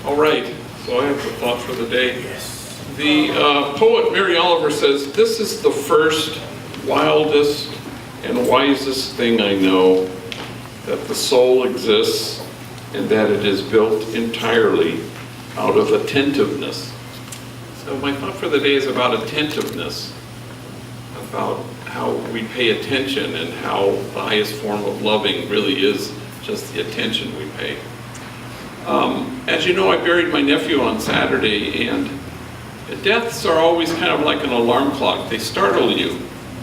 All right, so I have the thought for the day. Yes. The poet Mary Oliver says, "This is the first, wildest, and wisest thing I know, that the soul exists and that it is built entirely out of attentiveness." So my thought for the day is about attentiveness, about how we pay attention and how the highest form of loving really is just the attention we pay. As you know, I buried my nephew on Saturday, and deaths are always kind of like an alarm clock. They startle you,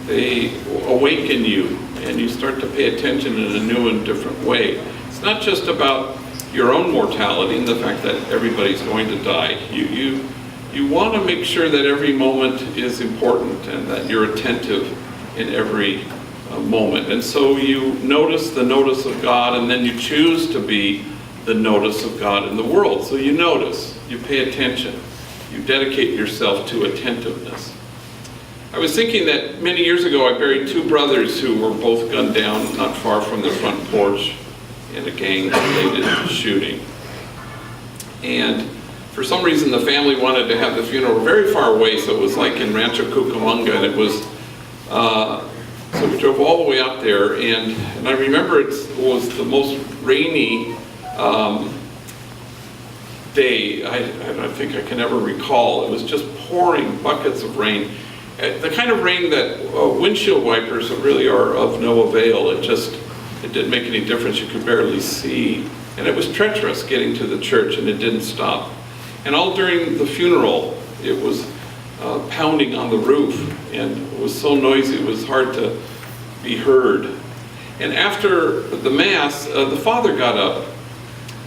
they awaken you, and you start to pay attention in a new and different way. It's not just about your own mortality and the fact that everybody's going to die. You want to make sure that every moment is important and that you're attentive in every moment. And so you notice the notice of God, and then you choose to be the notice of God in the world. So you notice, you pay attention, you dedicate yourself to attentiveness. I was thinking that many years ago I buried two brothers who were both gunned down not far from the front porch in a gang-related shooting. And for some reason the family wanted to have the funeral very far away, so it was like in Rancho Cucamonga, and it was, so we drove all the way out there, and I remember it was the most rainy day I think I can ever recall. It was just pouring buckets of rain. The kind of rain that windshield wipers really are of no avail. It didn't make any difference. You could barely see. And it was treacherous getting to the church, and it didn't stop. And all during the funeral, it was pounding on the roof, and it was so noisy it was hard to be heard. And after the Mass, the father got up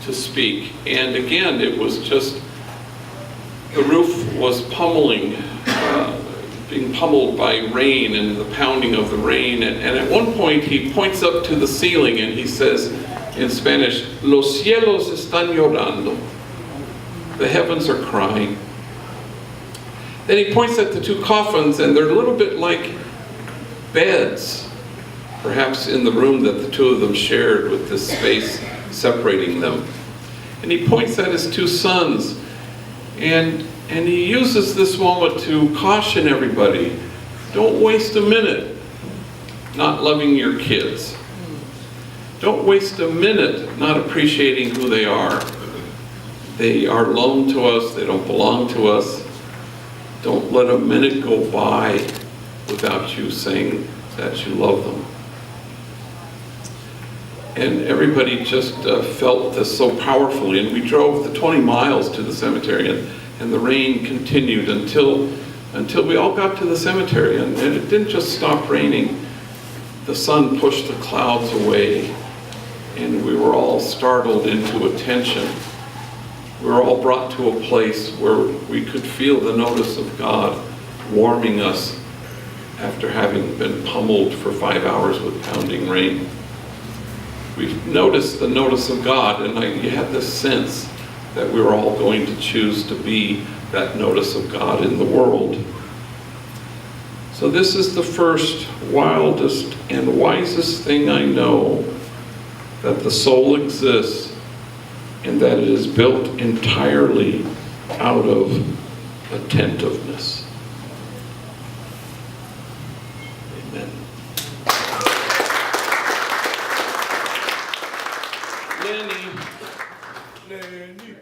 to speak, and again it was just, the roof was pummeling, being pummeled by rain and the pounding of the rain, and at one point he points up to the ceiling and he says in Spanish, "Los cielos están llorando," the heavens are crying. Then he points at the two coffins, and they're a little bit like beds, perhaps in the room that the two of them shared with this space separating them. And he points at his two sons, and he uses this moment to caution everybody, don't waste a minute not loving your kids. Don't waste a minute not appreciating who they are. They are loaned to us, they don't belong to us. Don't let a minute go by without you saying that you love them. And everybody just felt this so powerfully, and we drove the 20 miles to the cemetery, and the rain continued until we all got to the cemetery, and it didn't just stop raining. The sun pushed the clouds away, and we were all startled into attention. We were all brought to a place where we could feel the notice of God warming us after having been pummeled for 5 hours with pounding rain. We noticed the notice of God, and you had this sense that we were all going to choose to be that notice of God in the world. So this is the first, wildest, and wisest thing I know, that the soul exists and that it is built entirely out of attentiveness. Amen. Lenny.